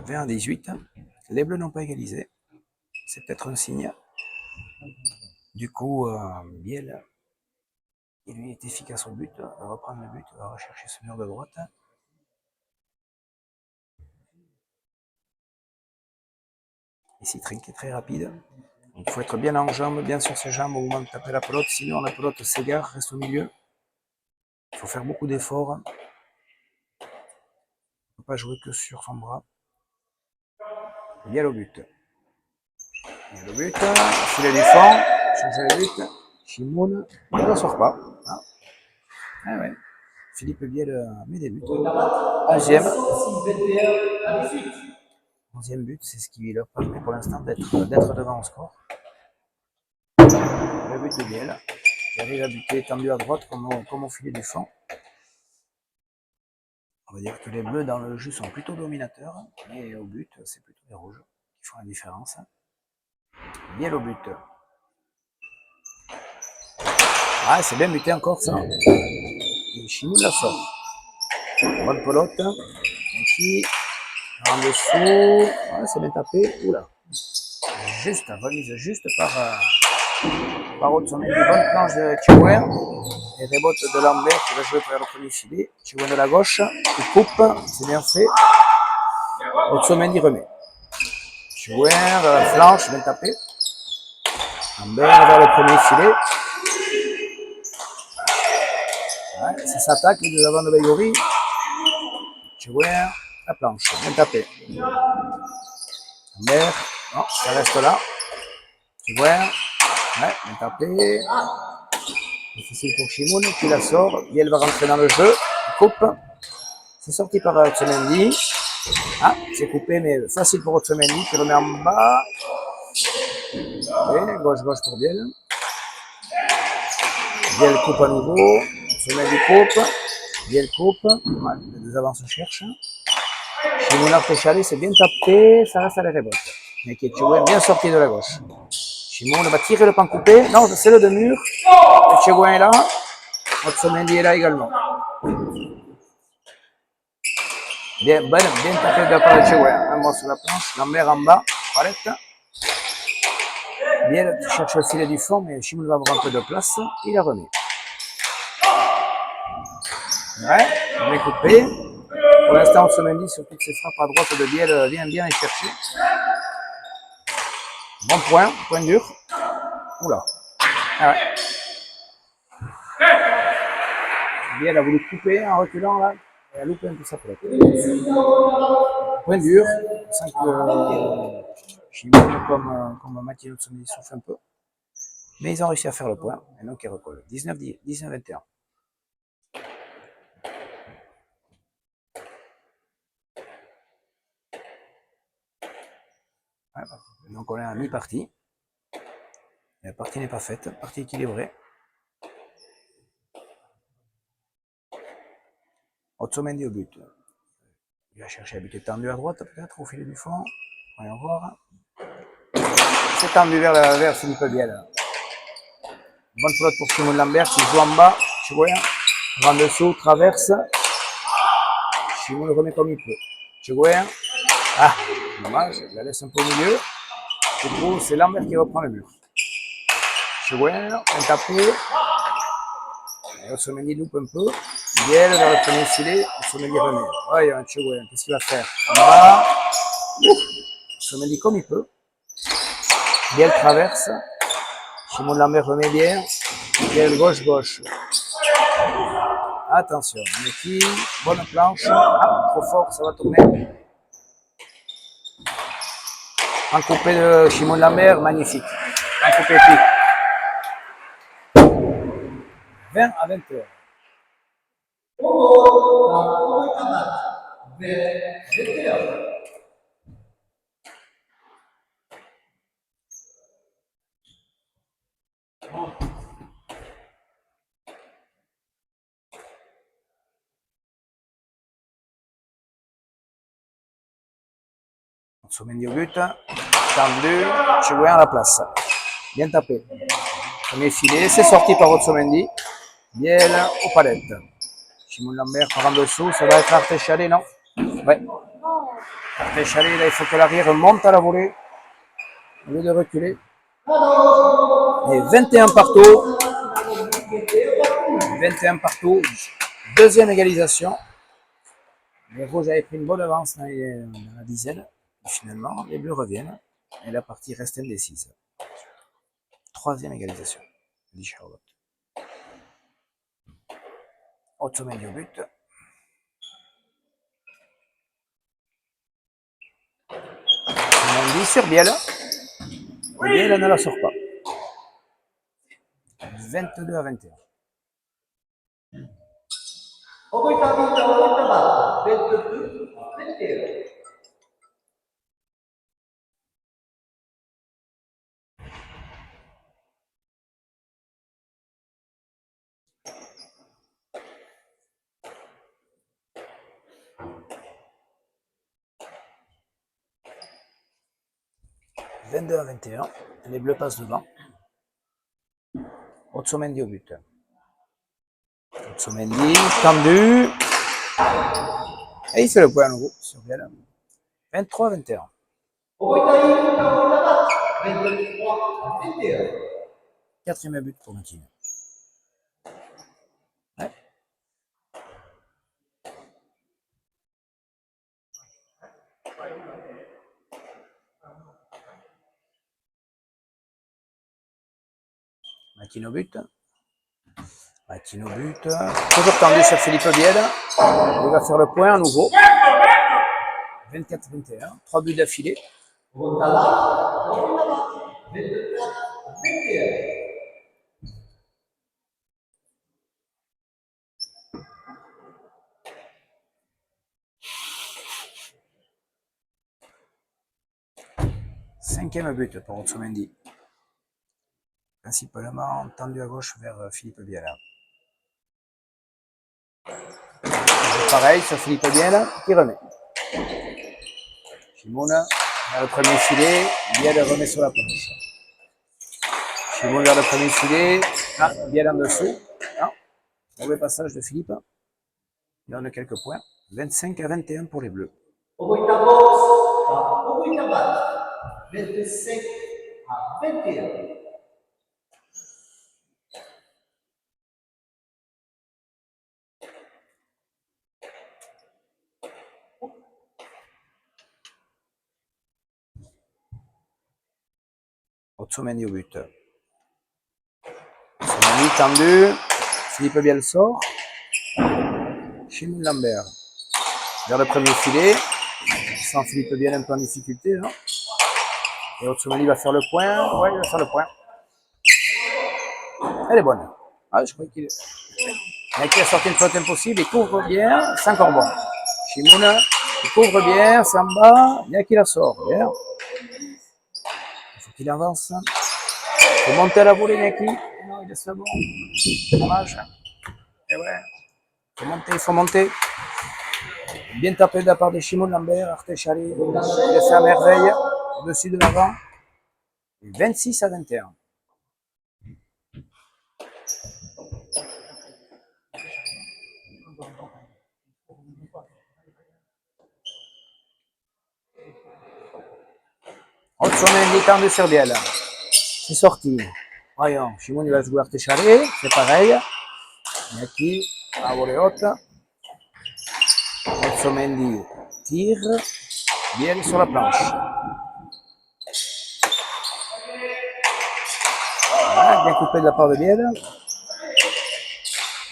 « 20 à 18. Les bleus n'ont pas égalisé. C'est peut-être un signe. Du coup, Biel, il lui est efficace au but. Va reprendre le but, va rechercher ce mur de droite. Ici, Trink est très rapide. Il faut être bien en jambes, bien sur ses jambes au moment de taper la pelote. Sinon, la pelote s'égare, reste au milieu. Il faut faire beaucoup d'efforts. On ne peut pas jouer que sur son bras. Biel au but. Biel au but. Filet du fond. Changer le but. Chimoun. Il ne ressort pas. Ah. Ah ouais. Philippe Biel met des buts. 11e. 11e but, c'est ce qui leur permet pour l'instant d'être devant au score. Le but de Biel, qui arrive à buter tendu à droite comme au filet du fond. On va dire que les bleus dans le jeu sont plutôt dominateurs, mais au but, c'est plutôt les rouges qui font la différence. Biel au but. Ah, c'est bien buté encore ça. Et Chimoun la sort. Bonne pelote. Ici, en dessous. Ah, c'est bien tapé. Oula. Juste, remise juste par Otsomendi. Bonne planche de Chihuahua. Et rebote de Lambert qui va jouer vers le premier filet. Chihuahua de la gauche. Il coupe. C'est bien fait. Otsomendi remet. Chihuahua de la flanche. Bien tapé. Lambert vers le premier filet. Ouais, ça s'attaque les deux avants de Baigori. Chihuahua, la planche, bien tapé. Lambert, non, ça reste là. Chihuahua, ouais, bien tapé. Difficile pour Chimoun qui la sort. Biel va rentrer dans le jeu. Il coupe. C'est sorti par Otsomendi. Ah, c'est coupé, mais facile pour Otsomendi qui remet en bas. Et gauche-gauche pour Biel. Biel coupe à nouveau. Otsomendi coupe. Biel coupe. Ouais, les deux avants se cherchent. Chimoun a Péchalé, c'est bien tapé. Ça reste à la rebote. Mais qui est bien sorti de la gauche. Chimoun va tirer le pan coupé. Non, c'est le de mur. Etchegoyen est là. Otsomendi est là également. Bien tapé de la part de Etchegoyen. Un mot sur la planche. Lambert en bas. Palette. Biel cherche le filet du fond, mais Chimoun va avoir un peu de place. Il a remis. Ouais, bien coupé. Pour l'instant, Otsomendi, sur toutes ses frappes à droite de Biel, vient bien les chercher. Bon point dur. Oula. Ah ouais. Biel a voulu couper en reculant là. Elle a loupé un peu sa pelote. Point dur. On sent que Chimoun comme Mathieu Otsomendi souffle un peu. Mais ils ont réussi à faire le point. Et donc ils recollent. 19-21. Ouais, donc on est à mi-partie. La partie n'est pas faite. Partie équilibrée. Otsomendi au but. Il va chercher à buter tendu à droite, peut-être, au filet du fond. Voyons voir. C'est tendu vers Philippe Biel. Bonne pelote pour Chimoun Lambert qui joue en bas. Chihuahua. En dessous, traverse. Chimoun le remet comme il peut. Chihuahua. Ah, dommage, il la laisse un peu au milieu. Du coup, c'est Lambert qui reprend le mur. Chihuahua, un tapé. Otsomendi loupe un peu. Biel vers le premier filet. Otsomendi remet. Voyons, Tchougouen, qu'est-ce qu'il va faire? En bas. Otsomendi comme il peut. Biel traverse. Shimon Lambert remet bien. Biel gauche. Attention, Neki, bonne planche. Ah, trop fort, ça va tourner. Un coupé de Shimon Lambert, magnifique. Un coupé épique. 20 à 21. Otsomendi au but. Tendu. Tchougouen à la place. Bien tapé. Premier filet, c'est sorti par Otsomendi. Biel aux palettes. Shimon Lambert par en dessous, ça va être Artéchalé, non? Ouais. Artéchalé, là, il faut que l'arrière monte à la volée. Au lieu de reculer. Et 21 partout. 21 partout. Deuxième égalisation. Les rouges avaient pris une bonne avance dans la dizaine. Et finalement, les bleus reviennent. Et la partie reste indécise. Troisième égalisation. Dit Charlotte. Otsomendi au but. Otsomendi sur Biel. Et Biel ne la sort pas. 22 à 21. 22 à 21. Les bleus passent devant. Otsomendi au but. Otsomendi, tendu. Et il fait le point à nouveau sur Biel. 23 à 21. Quatrième but pour Makino. Ouais. Makino but. Makino but. Toujours tendu sur Philippe Biel. Il va faire le point à nouveau. 24-21. 3 buts d'affilée. Cinquième but pour Otsomendi. Principalement tendu à gauche vers Philippe Biel. Pareil sur Philippe Biel qui remet. Shimon vers le premier filet, Biel remet sur la planche. Shimon vers le premier filet, ah, Biel en dessous. Ah, mauvais passage de Philippe. Il donne quelques points. 25 à 21 pour les bleus. 25 à 21. Otsomendi au but. Otsomendi tendu. Philippe Biel sort. Shimon Lambert vers le premier filet. Sans Philippe Biel un peu en difficulté. Là. Et Otsomendi va faire le point. Ouais, il va faire le point. Elle est bonne. Ah, je crois qu'il a sorti une faute impossible. Il couvre bien. C'est encore bon. Shimon, il couvre bien. C'est en bas. Il y a qui la sort. Bien. Il faut qu'il avance. Il faut monter à la volée, Neki. Non, il laisse le bon. Dommage. Et ouais. Il faut monter. Bien tapé de la part de Shimon Lambert. Artéchalé. Il a fait à merveille. Au-dessus de l'avant. 26 à 21. Otsomendi tendu sur Biel. C'est sorti. Voyons, Shimon il va jouer Artéchalé. C'est pareil. Neki, à volée haute. Otsomendi tire. Biel sur la planche. Voilà, bien coupé de la part de Biel.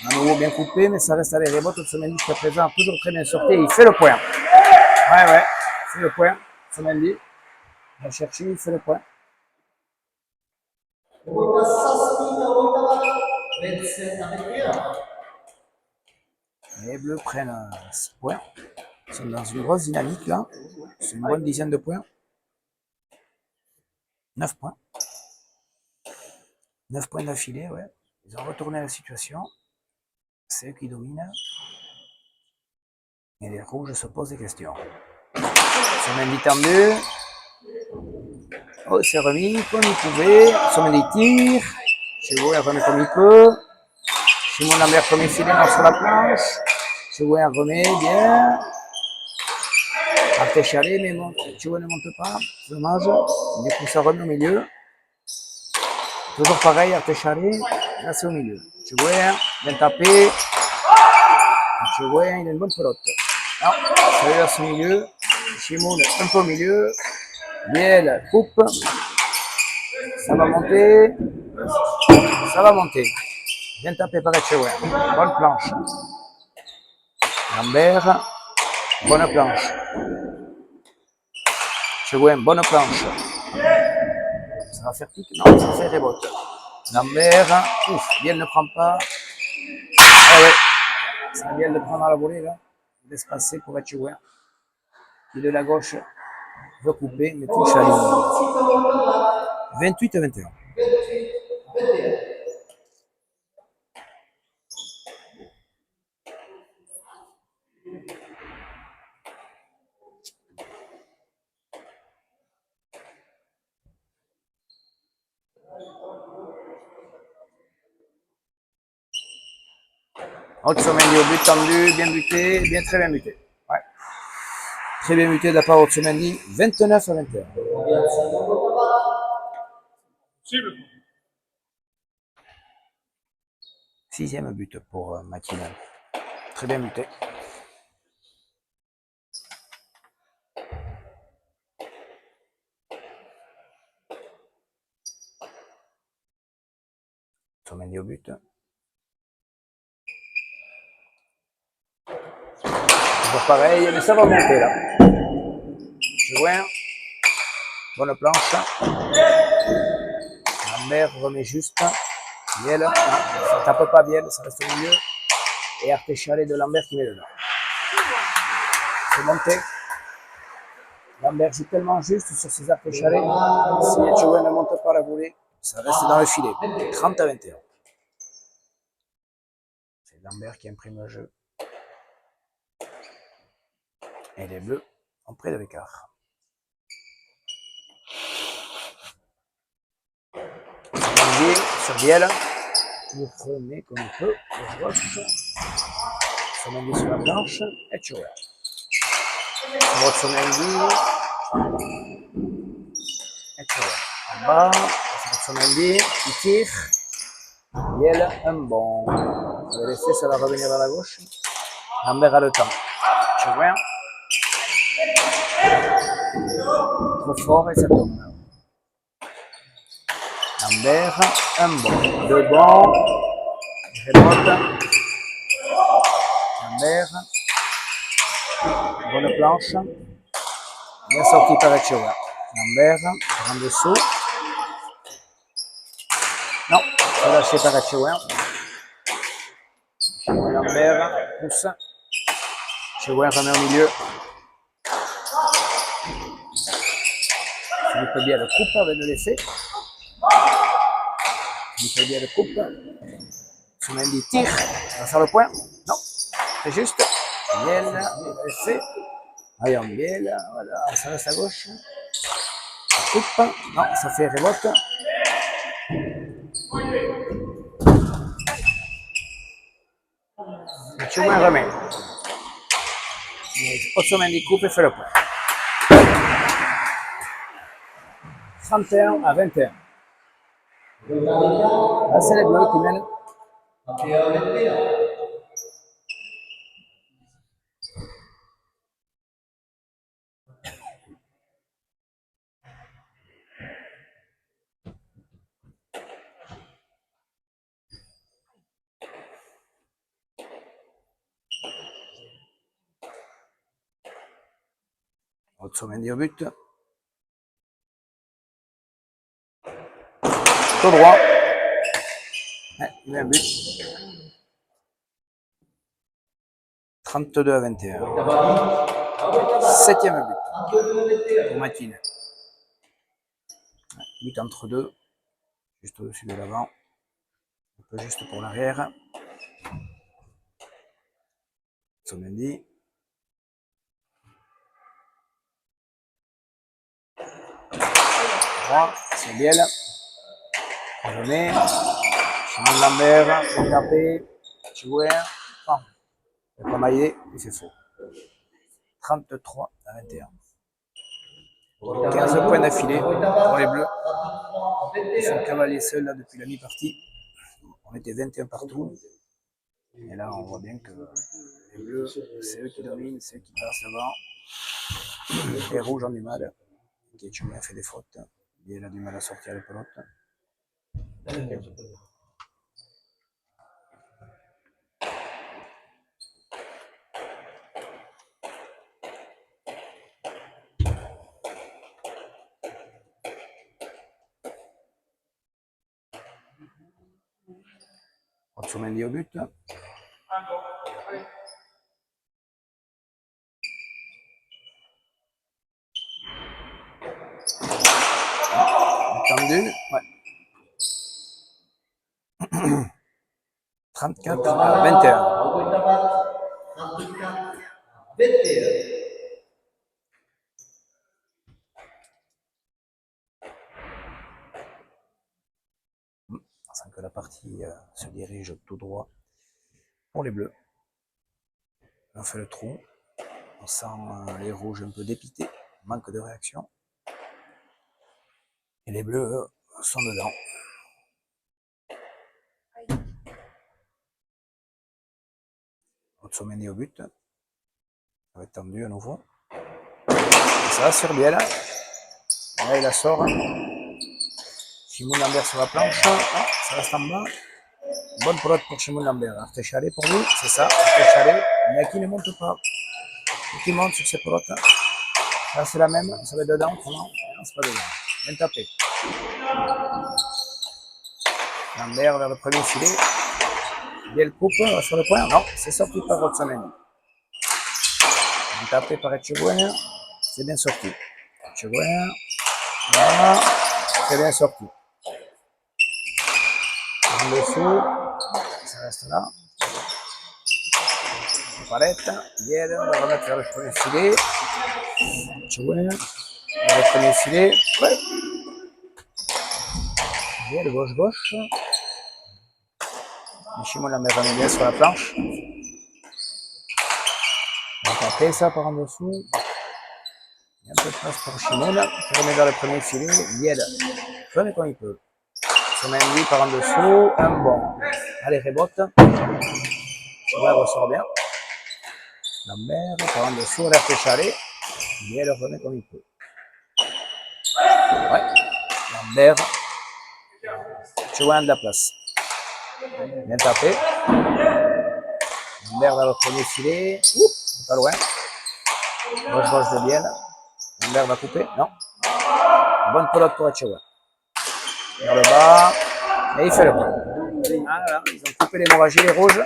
À nouveau bien coupé, mais ça reste à les rebotes. Otsomendi jusqu'à présent toujours très bien sorti. Il fait le point. Ouais, il fait le point. Otsomendi va chercher, il fait le point. Les Bleus prennent ce point. Ils sont dans une grosse dynamique là. C'est une bonne dizaine de points. 9 points. 9 points d'affilée, ouais. Ils ont retourné la situation. C'est eux qui dominent. Et les rouges se posent des questions. Otsomendi tendu. Oh, c'est remis comme il pouvait. Otsomendi tire. Chegouin remet comme il peut. Simon Lambert comme il filait sur la planche. Chegouin remet bien. Arte Chalet, mais bon, Chegouin ne monte pas. Dommage. Du coup, ça remet au milieu. Toujours pareil, Arte Chalet. Là, c'est au milieu. Chegouin bien tapé. Chegouin, il a une bonne pelote. Non, ça est à ce milieu. Simon un peu au milieu. Biel coupe. Ça va monter. Ça va monter. Bien tapé par Etchewin. Bonne planche. Lambert. Bonne planche. Etchewin, bonne planche. Ça va faire pique? Non, ça fait rebote. Lambert. Ouf, Biel ne prend pas. Ah ouais. Ça va bien de prendre à la volée là. Il laisse passer pour Etchewin. Qui de la gauche veut couper, mais touche à la ligne. 28-21. Otsomendi au but tendu, bien buté, bien très bien buté. Ouais. Très bien buté de la part d'Otsomendi, 29-21. Sixième but pour Matinal. Très bien buté. Otsomendi au but. Toujours pareil, mais ça va monter là. Jouin. Bonne planche. Lambert remet juste. Biel. Non, ça ne tape pas Biel, ça reste au milieu. Et Arte Chalet de Lambert qui met dedans. C'est monté. Lambert joue tellement juste sur ses Arte Chalet. Si Etchewin ne monte pas la volée, ça reste dans le filet. 30-21. C'est Lambert qui imprime le jeu. Et les Bleus ont près de l'écart. Sur Biel, il remet comme il peut, le gauche. Otsomendi sur la planche, Etchewin. Otsomendi. Etchewin. En bas, Otsomendi, il tire. Biel, un bon. Je vais laisser, ça va revenir à la gauche. Lambert a le temps. Etchewin. Trop fort et ça tombe. Lambert, un bon. Deux bons. Rebote. Lambert. Bonne planche. Bien sorti par Etchewin. Lambert, en dessous. Non, c'est lâché par Etchewin. Lambert pousse. Etchewin remet au milieu. Philippe Biel coupe avec le laisser. Philippe Biel coupe. Otsomendi tire. Il va faire le point. Non, c'est juste. Biel, laisser. Voyons Biel, voilà, ça reste à gauche. Coupe. Non, ça fait rebote. Etchewin remet. Otsomendi coupe et fait le point. 31-21. Là, c'est les Bleus qui mènent. Otsomendi au but. Tout droit. Il met un but. 32-21. 7e but pour Matine. But entre deux, juste au-dessus de l'avant. Un peu juste pour l'arrière. Otsomendi. Droit, c'est Biel. René. Shimon Lambert, Tapé, Chigouer. Non, il n'a pas maillé, il fait faux. 33-21. 15 points d'affilée pour les Bleus. Ils sont cavaliers seuls là depuis la mi-partie. On était 21 partout. Et là, on voit bien que les Bleus, c'est eux qui dominent, c'est eux qui passent devant. Les Rouges ont du mal. Ketchum a fait des fautes. Il a du mal à sortir les pelotes. Otsomendi au but. Tendu, ouais. 34-21. On sent que la partie se dirige tout droit pour les Bleus. On fait le trou. On sent les Rouges un peu dépités. Manque de réaction. Et les Bleus, eux, sont dedans. Otsomendi au but. Ça va être tendu à nouveau. Et ça sur Biel. Là, il la sort. Shimon Lambert sur la planche. Ah, ça reste en bas. Bonne pelote pour Shimon Lambert. Artéchalé pour lui, c'est ça. Artéchalé. Mais qui ne monte pas. Qui monte sur ses pelotes. Là, c'est la même. Ça va être dedans. Non, c'est pas dedans. Bien tapé. Lambert vers le premier filet. Biel coupe sur le point. Non, c'est sorti par Otsomendi. Bien tapé par Etchegouen. C'est bien sorti. Etchegouen. Voilà. C'est bien sorti. En dessous. Ça reste là. Palette. Biel. On va remettre vers le premier filet. Etchegouen. Vers le premier filet. Ouais. Biel gauche-gauche. Shimon Lambert remet bien sur la planche. On va taper ça par en dessous. Il y a un peu de place pour Shimon qui remet vers le premier filet. Biel remet comme il peut. Otsomendi par en dessous. Un bon. Allez, rebote. Chouin ressort bien. Lambert par en dessous. L'air échalé. Biel remet comme il peut. Ouais. Lambert. Chouin de la place. Bien tapé. Lambert vers le premier filet. Ouh, pas loin. Gauche de Biel. Lambert va couper. Non. Bonne pelote pour Etchegouen. Vers le bas. Et il fait le point. Voilà. Ils ont coupé l'hémorragie, les Rouges.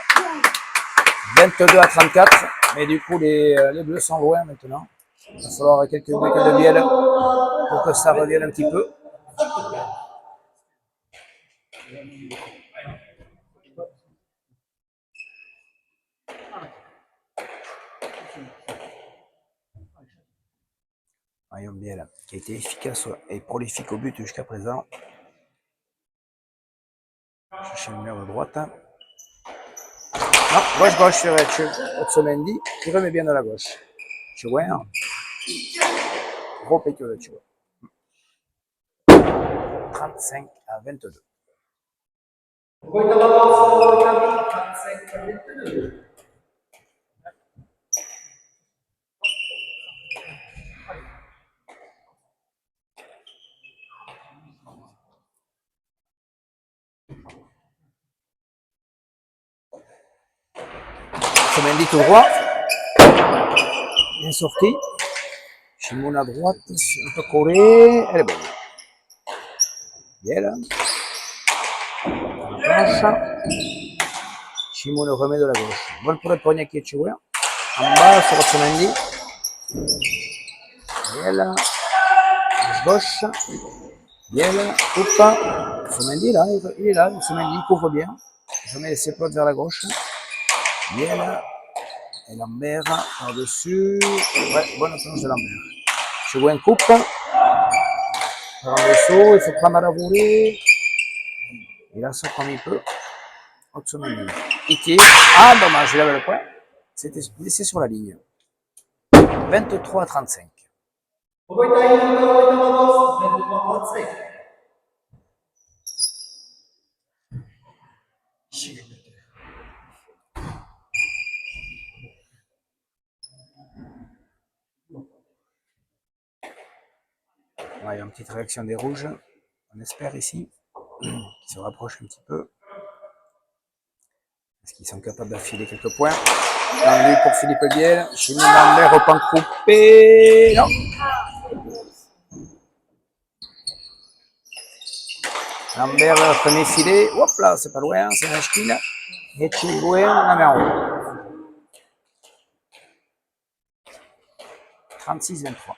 22-34. Mais du coup, les Bleus sont loin maintenant. Il va falloir quelques buts de Biel pour que ça revienne un petit peu. Voyons Biel, qui a été efficace et prolifique au but jusqu'à présent. Chercher une numéro de droite. Non, gauche sur Otsomendi, qui remet bien de la gauche. Chouin. Gros péteux de Chouin. 35-22. Otsomendi tout droit. Bien sorti. Shimoun à droite, un peu collé. Elle est bonne. Biel. La planche. Shimoun remet de la gauche. Bonne pour le poignet qui est tué. En bas, sur Otsumendi. Biel. Gauche. Biel. Coupe. Otsumendi là, il est là. Otsumendi couvre bien. Jamais laisser plot vers la gauche. Biel. Et Lambert par-dessus. Ouais, bonne planche de Lambert. Chigouin coupe. Par en dessous, il faut prendre à la volée. Il a ça comme il peut. Otsumendi. Iki. Ah, dommage, il avait le point. C'était laissé sur la ligne. 23-35. Ouais, il y a une petite réaction des rouges. On espère ici. Qui se rapproche un petit peu. Est-ce qu'ils sont capables d'affiler quelques points? Tendu pour Philippe Biel. Chimou Lambert au pan coupé. Non. Lambert le premier filet. Hop là, c'est pas loin, c'est Nashkin. Et Chigouin, numéro 36-23.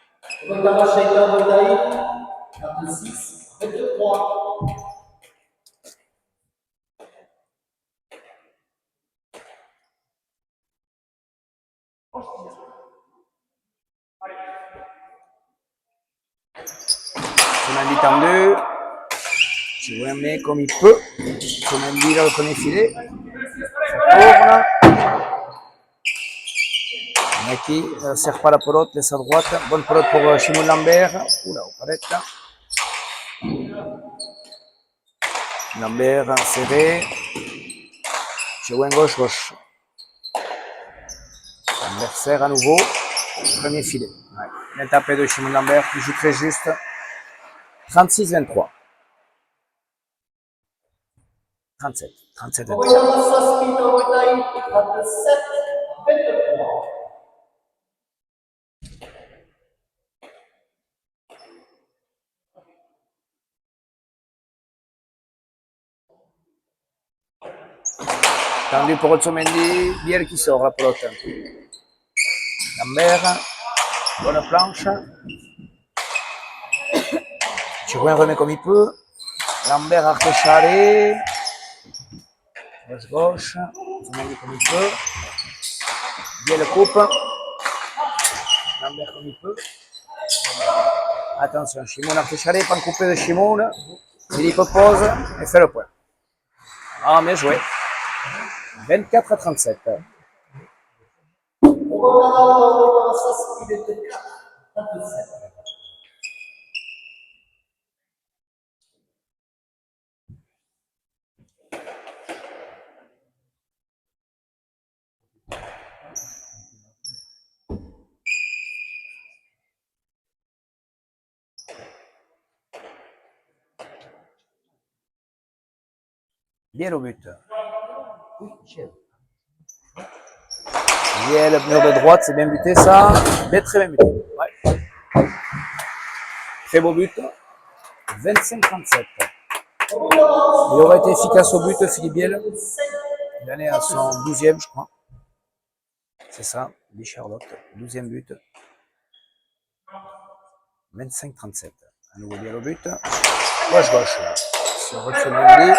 Otsumendi tendu. Chigouin met comme il peut. Otsumendi là le premier filet. Ça tourne. Maki ne serre pas la pelote, laisse à droite. Bonne pelote pour Chimou Lambert. Oula, au palette. Lambert serré. Chigouin gauche. Lambert serre à nouveau. Premier filet. Ouais. Bien tapé de Chimou Lambert qui joue très juste. 36-23. 37-23. Tendu pour Otsumendi, Biel qui sort la pelote. Lambert, bonne planche. Chigouin remet comme il peut. Lambert arc-échalé. Gauche. Otsumendi comme il peut. Biel coupe. Lambert comme il peut. Attention, Chimoun arc-échalé, pas coupé de Chimoun. Philippe pose et fait le point. Ah, bien joué. 24-37. Biel au but. Biel, le mur de droite, c'est bien buté ça. Bien, très bien buté. Ouais. Très beau but. 25-37. Il aurait été efficace au but, Philippe Biel. Il en est à son 12e, je crois. C'est ça, Lee Charlotte. 12e but. 25-37. À nouveau Biel au but. Gauche. Sur Otsumendi.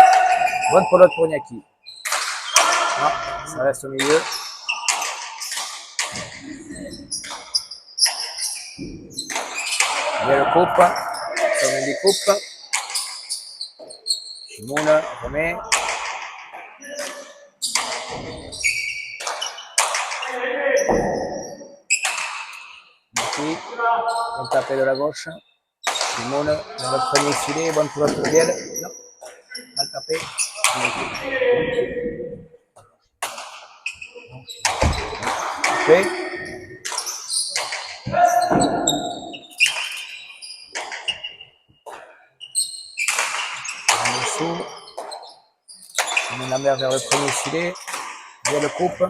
Bonne pelote pour Niaki. Non, ça reste au milieu. Biel coupe. Otsumendi coupe. Chimoun remet. Niaki. On tape de la gauche. Chimoun dans le premier filet. Bonne pelote pour Biel. Non. Mal tapé. Ok. En dessous. Chimou Lambert vers le premier filet. Biel coupe.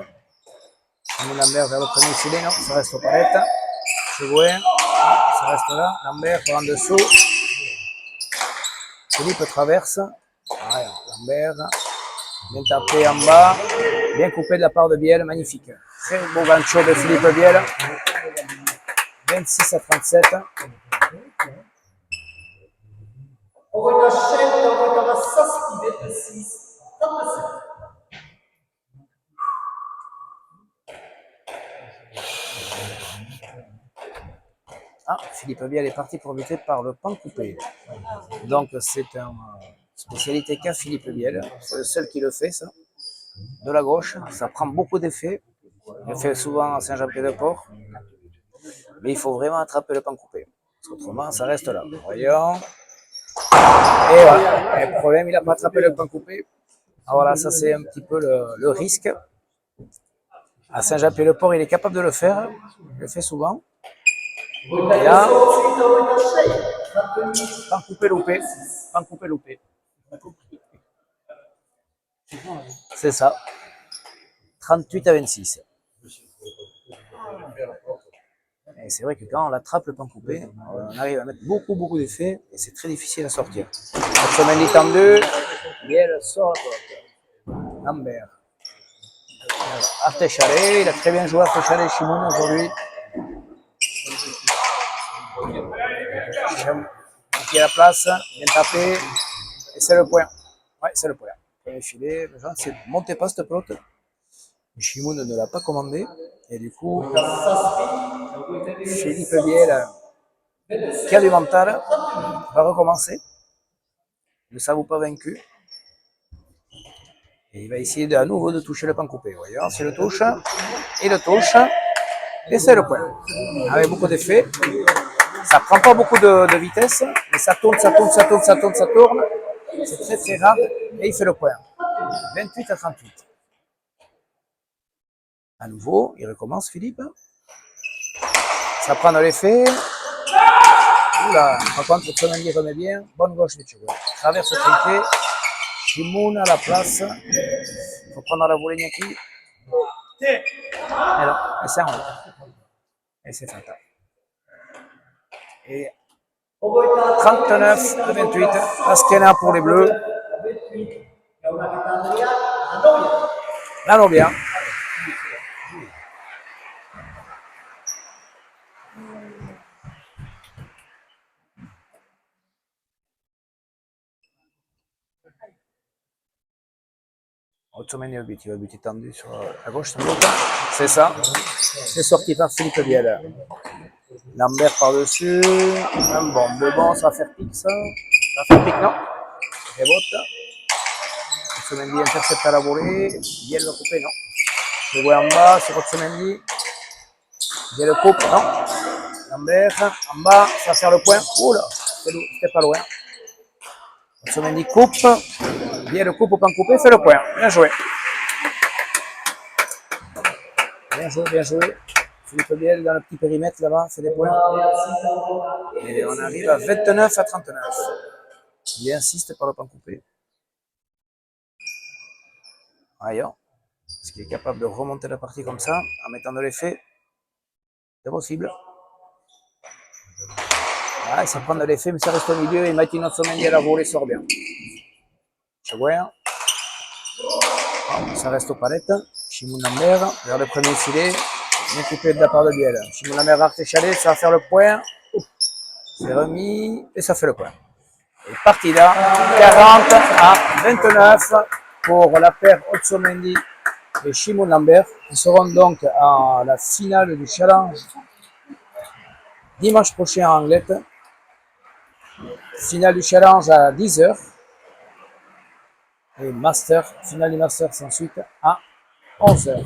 Chimou Lambert vers le premier filet. Non, ça reste aux palettes. Chigouin. Ça reste là. Lambert par en dessous. Philippe traverse. Alors, Lambert. Bien tapé en bas. Bien coupé de la part de Biel. Magnifique. Très beau gancho de Philippe Biel. 26-37. Ah, Philippe Biel est parti pour buter par le pan coupé. Donc c'est une spécialité qu'a Philippe Biel. C'est le seul qui le fait, ça. De la gauche, ça prend beaucoup d'effets. Il le fait souvent à Saint-Jean-Pied-de-Port. Mais il faut vraiment attraper le pan coupé. Parce qu'autrement, ça reste là. Voyons. Et voilà. Et le problème, il n'a pas attrapé le pan coupé. Alors là, ça c'est un petit peu le risque. À Saint-Jean-Pied-de-Port, il est capable de le faire. Il le fait souvent. Et là, pan coupé loupé. Pan coupé loupé. C'est ça. 38-26. Et c'est vrai que quand on attrape le pan coupé, on arrive à mettre beaucoup d'effets et c'est très difficile à sortir. Otamendi tendu, Biel sort la porte. Lambert. Artéchalé, il a très bien joué Artéchalé Chimoun aujourd'hui. Qui est à la place, bien tapé, et c'est le point. Ouais, c'est le point. Premier filet, les gens, c'est montez pas cette pelote. Chimoun ne l'a pas commandé, et du coup, Philippe Biel, qui a du mental, va recommencer. Ne s'avoue pas vaincu. Et il va essayer à nouveau de toucher le pan coupé. Voyons s'il le touche. Il le touche. Et c'est le point. Avec beaucoup d'effet. Ça prend pas beaucoup de vitesse, mais ça tourne. C'est très rare. Et il fait le point. 28-38. À nouveau, il recommence Philippe. Ça prend de l'effet. Oula, par contre, Otamendi remet bien. Bonne gauche de Tchoué. Traverse trinqué. Chimoun à la place. Il faut prendre la volée Niaki. Et là, et c'est en haut. Et c'est fatal. Et 39-28. Askena pour les Bleus. Lanobia. Otamendi au but, il va buter tendu sur la gauche sans doute. C'est ça. C'est sorti par Philippe Biel. Lambert par-dessus. Bon, ça va faire pique ça. Ça va faire pique, non? Rebote. Otamendi intercepte à la volée. Biel le coupé, non. Je vois en bas sur Otamendi. Biel le coupe, non. Lambert, en bas, ça va faire le point. Oula, c'était pas loin. Otamendi coupe. Biel le coupe au pan coupé, fait le point. Bien joué. Bien joué. Philippe Biel dans le petit périmètre là-bas, fait des points. Et on arrive à 29-39. Il insiste par le pan coupé. Ailleurs. Est-ce qu'il est capable de remonter la partie comme ça, en mettant de l'effet? C'est possible. Ah, ça prend de l'effet, mais ça reste au milieu et Martin Otamendi à la volée sort bien. Chagouin. Ça reste aux palettes. Chimoun Lambert vers le premier filet. Bien coupé de la part de Biel. Chimoun Lambert Artéchalé, ça va faire le point. C'est remis et ça fait le point. Et partie là, 40-29 pour la paire Otamendi et Chimoun Lambert. Ils seront donc à la finale du challenge dimanche prochain à Anglette. Finale du challenge à 10h. Et finale du Master ensuite à 11h.